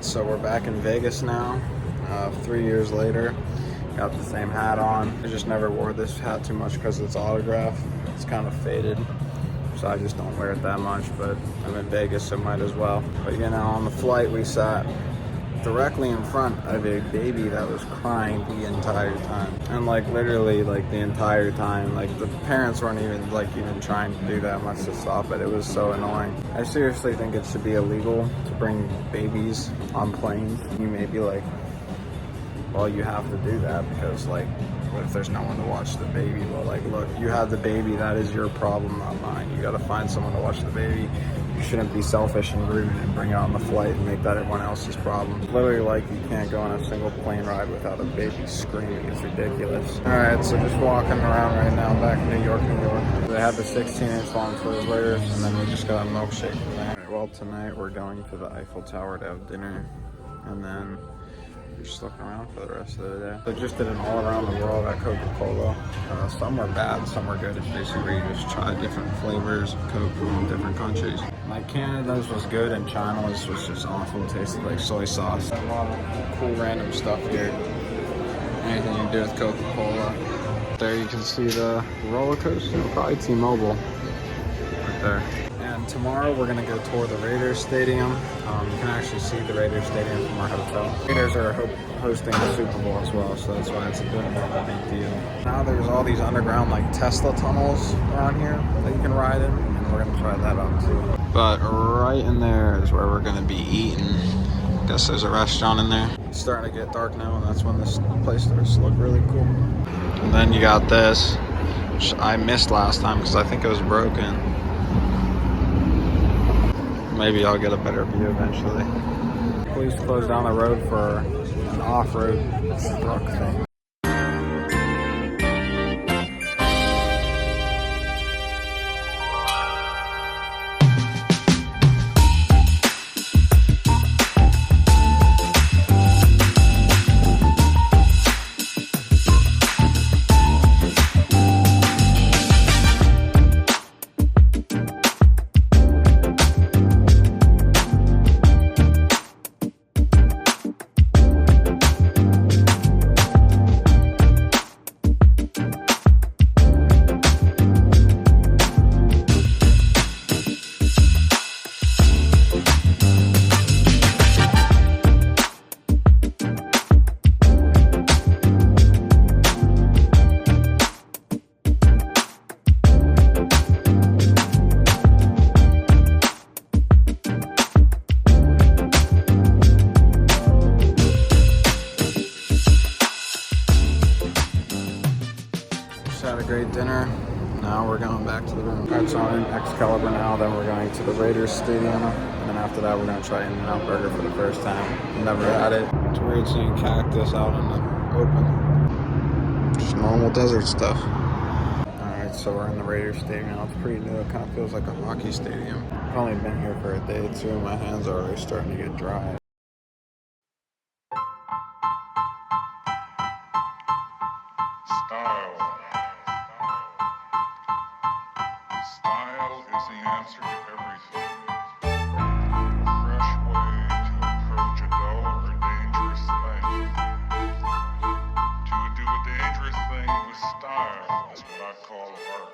Alright, so we're back in Vegas now, 3 years later. Got the same hat on. I just never wore this hat too much because it's autograph. It's kind of faded, so I just don't wear it that much, but I'm in Vegas, so might as well. But you know, on the flight we sat directly in front of a baby that was crying the entire time. And like literally like the entire time, like the parents weren't even trying to do that much to stop it. It was so annoying. I seriously think it should be illegal to bring babies on planes. You may be like, well, you have to do that because like, what if there's no one to watch the baby? Well, like, look, you have the baby, that is your problem, not mine. You gotta find someone to watch the baby. You shouldn't be selfish and rude and bring it on the flight and make that everyone else's problem. Literally, like, you can't go on a single plane ride without a baby screaming. It's ridiculous. All right, so just walking around right now, back in New York, New York. They have the 16-inch long Twizzlers, and then we just got a milkshake from there. Well, tonight we're going to the Eiffel Tower to have dinner, and then we're just looking around for the rest of the day. They just did an all around the world at Coca-Cola. Some were bad, some were good. It's basically you just try different flavors of Coke from different countries. Like Canada's was good and China's was just awful. It tasted like soy sauce. A lot of cool random stuff here. Anything you do with Coca-Cola. There you can see the roller coaster, probably T-Mobile right there. And tomorrow we're gonna go tour the Raiders Stadium. You can actually see the Raiders Stadium from our hotel. Raiders are hosting the Super Bowl as well, so that's why it's a bit more of a big deal. Now there's all these underground like Tesla tunnels around here that you can ride in, and we're gonna try that out too. But right in there is where we're gonna be eating. I guess there's a restaurant in there. It's starting to get dark now, and that's when this place starts to look really cool. And then you got this, which I missed last time because I think it was broken. Maybe I'll get a better view eventually. Police closed down the road for an off-road truck thing. Had a great dinner. Now we're going back to the room. Alright, so I'm in Excalibur now, then we're going to the Raiders Stadium, and then after that we're going to try In-N-Out Burger for the first time. Never had it. It's weird seeing cactus out in the open. Just normal desert stuff. Alright, so we're in the Raiders Stadium now. It's pretty new. It kind of feels like a hockey stadium. I've only been here for a day or two, and my hands are already starting to get dry. Style is the answer to everything. A fresh way to approach a dull or dangerous thing. To do a dangerous thing with style is what I call art.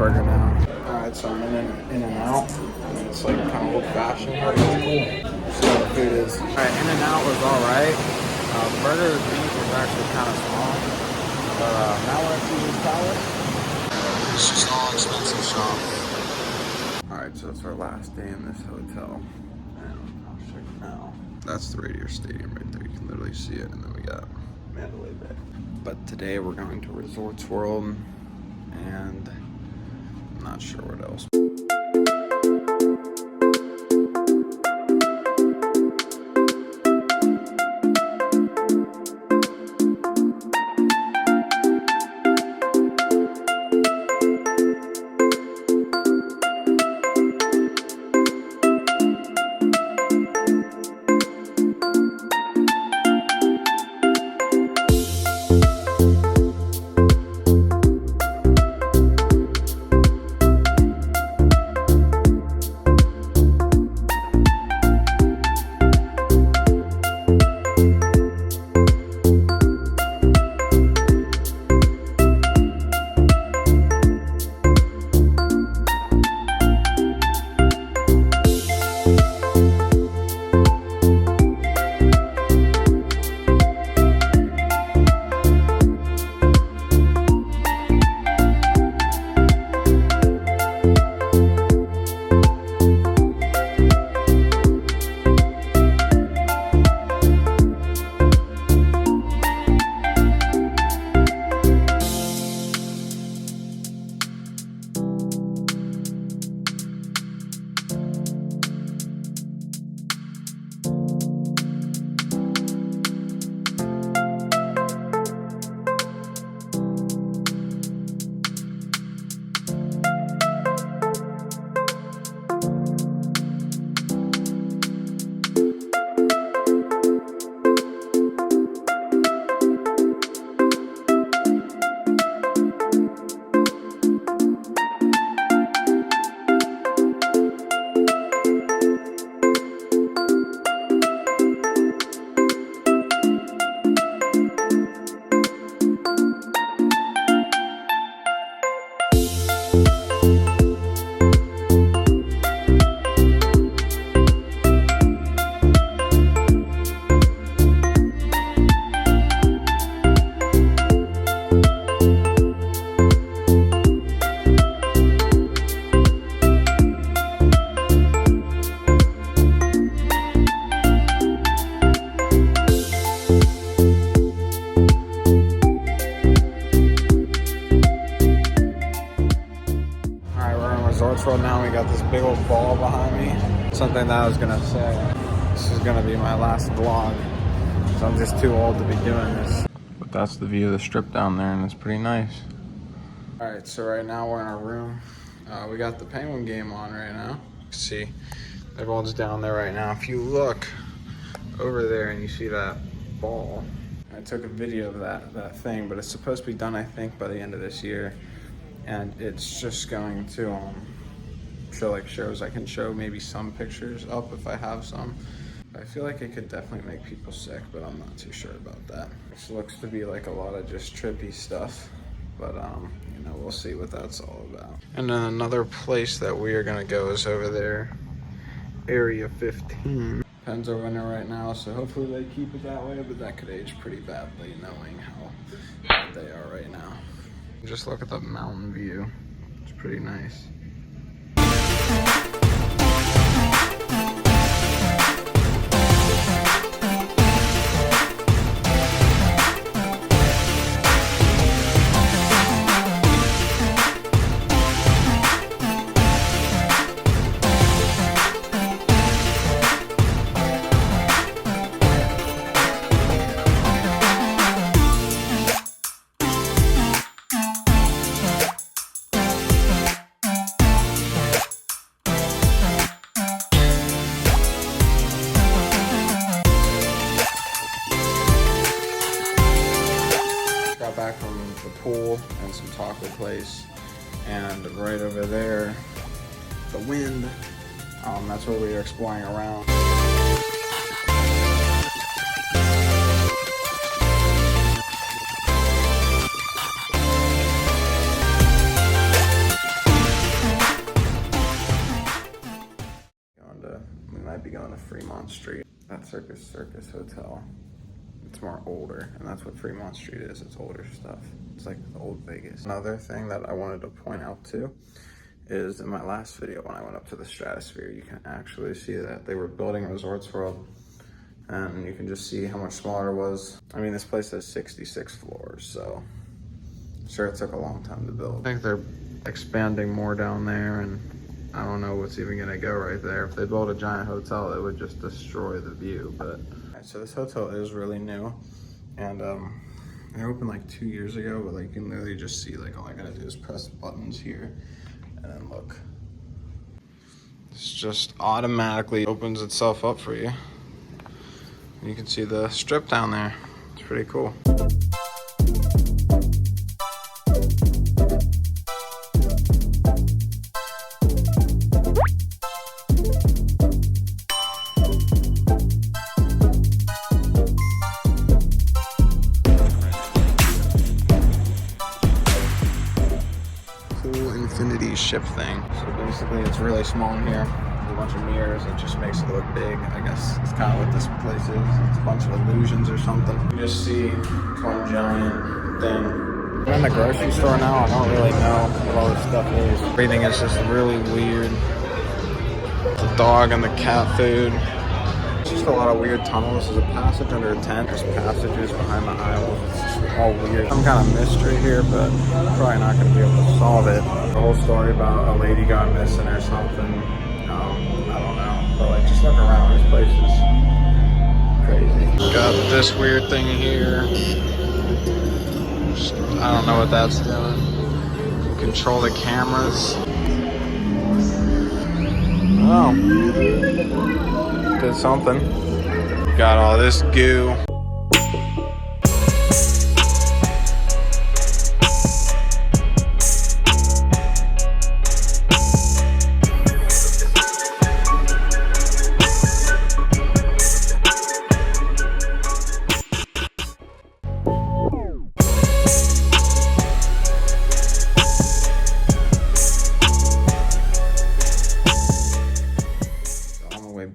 burger now. Alright, so I'm in and out. It's like kind of old fashioned, but it's cool. So the food is. Alright, In and Out was alright. The burger with beef was actually kind of small. But now we're at Caesar's Palace. It's just an all expensive shop. Alright, so it's our last day in this hotel. And I'll show you now. That's the Radiator Stadium right there. You can literally see it. And then we got Mandalay Bay. But today we're going to Resorts World. And I'm not sure what else. Resorts World now. We got this big old ball behind me. Something that I was gonna say. This is gonna be my last vlog. So I'm just too old to be doing this. But that's the view of the strip down there, and it's pretty nice. Alright, so right now we're in our room. We got the Penguin game on right now. You can see everyone's down there right now. If you look over there and you see that ball, I took a video of that thing, but it's supposed to be done, I think, by the end of this year. And it's just going to show like shows. I can show maybe some pictures up if I have some. I feel like it could definitely make people sick, but I'm not too sure about that. This looks to be like a lot of just trippy stuff, but you know, we'll see what that's all about. And then another place that we are gonna go is over there, Area 15. Pens are winning right now, so hopefully they keep it that way, but that could age pretty badly knowing how bad they are right now. Just look at the mountain view. It's pretty nice. Back from the pool and some taco place, and right over there, the wind, that's where we were exploring around. going to Fremont Street. That Circus Hotel, it's more older, and that's what Fremont Street is. It's older stuff. It's like the old Vegas. Another thing that I wanted to point out too is in my last video when I went up to the Stratosphere, you can actually see that they were building Resorts World, and you can just see how much smaller it was. I mean, this place has 66 floors, so I'm sure it took a long time to build. I think they're expanding more down there, and I don't know what's even gonna go right there. If they built a giant hotel, it would just destroy the view. But so this hotel is really new, and they opened like 2 years ago, but like you can literally just see, like, all I gotta do is press buttons here, and then look. This just automatically opens itself up for you. And you can see the strip down there. It's pretty cool. Infinity ship thing. So basically it's really small in here. There's a bunch of mirrors. It just makes it look big. I guess it's kind of what this place is. It's a bunch of illusions or something. You just see one giant thing. I'm in the grocery store now. I don't really know what all this stuff is. Everything is just really weird. The dog and the cat food. It's just a lot of weird tunnels. This is a passage under a tent. There's passages behind the aisles. It's just all weird. Some kind of mystery here, but I'm probably not going to be able to solve it. The whole story about a lady got missing or something. I don't know. But like, just look around. This place is crazy. Got this weird thing here. I don't know what that's doing. Control the cameras. Oh. Did something. Got all this goo.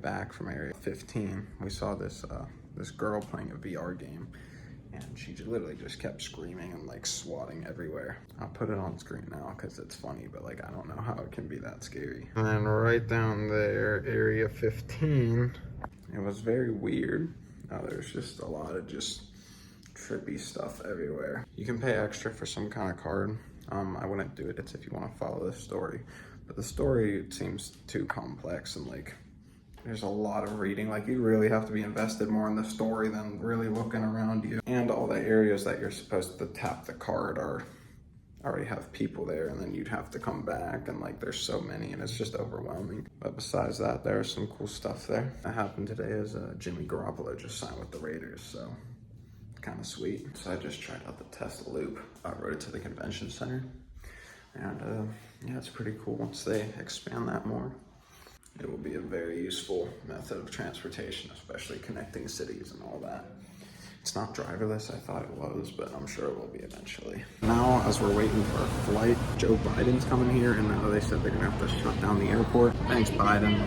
Back from Area 15, we saw this this girl playing a VR game, and she literally just kept screaming and like swatting everywhere. I'll put it on screen now because it's funny, but like I don't know how it can be that scary. And then right down there, Area 15, it was very weird. There's just a lot of just trippy stuff everywhere. You can pay extra for some kind of card. I wouldn't do it. It's if you want to follow this story, but the story seems too complex, and like there's a lot of reading. Like, you really have to be invested more in the story than really looking around you. And all the areas that you're supposed to tap the card already have people there, and then you'd have to come back, and like there's so many, and it's just overwhelming. But besides that, there's some cool stuff there. That happened today is Jimmy Garoppolo just signed with the Raiders, so kind of sweet. So I just tried out the Tesla Loop. I rode it to the convention center, and yeah, it's pretty cool. Once they expand that more, it will be a very useful method of transportation, especially connecting cities and all that. It's not driverless, I thought it was, but I'm sure it will be eventually. Now, as we're waiting for a flight, Joe Biden's coming here, and now they said they're gonna have to shut down the airport. Thanks, Biden.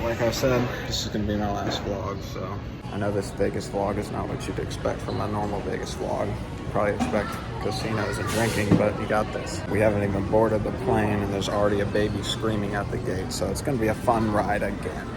Like I said, this is gonna be my last vlog, so I know this Vegas vlog is not what you'd expect from a normal Vegas vlog. You probably expect casinos and drinking, but you got this. We haven't even boarded the plane, and there's already a baby screaming at the gate, so it's gonna be a fun ride again.